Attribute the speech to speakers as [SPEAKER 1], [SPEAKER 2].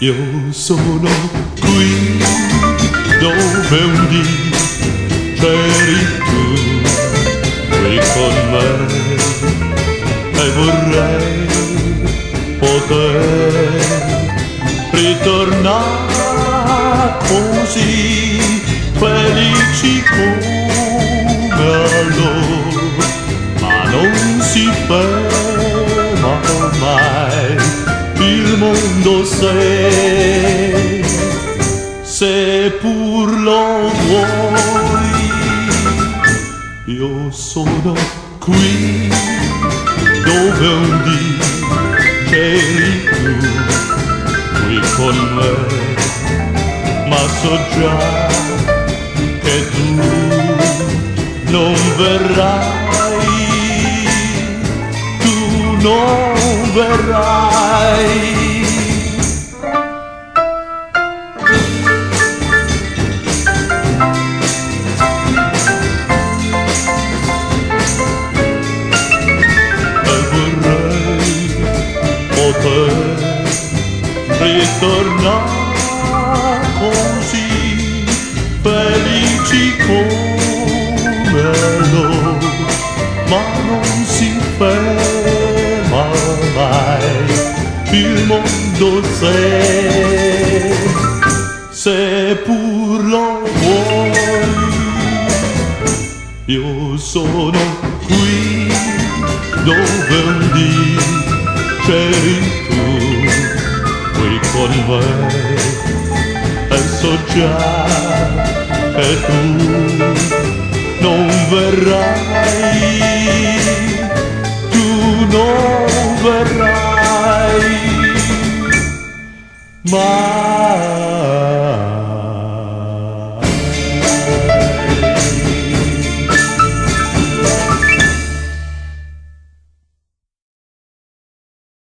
[SPEAKER 1] Io sono qui dove un dì c'eri tu, qui con me, e vorrei poter ritornare così felici come allora, ma non si ferma mai il mondo se pur lo vuoi. Io sono qui dove un dì c'eri tu, qui con me, ma so già che tu non verrai, tu non verrai. Ritornare così felici come loro, ma non si ferma mai il mondo se pur lo vuoi. Io sono qui dove un dì c'eri tu, qui con me, e so già che tu non verrai, tu non verrai mai.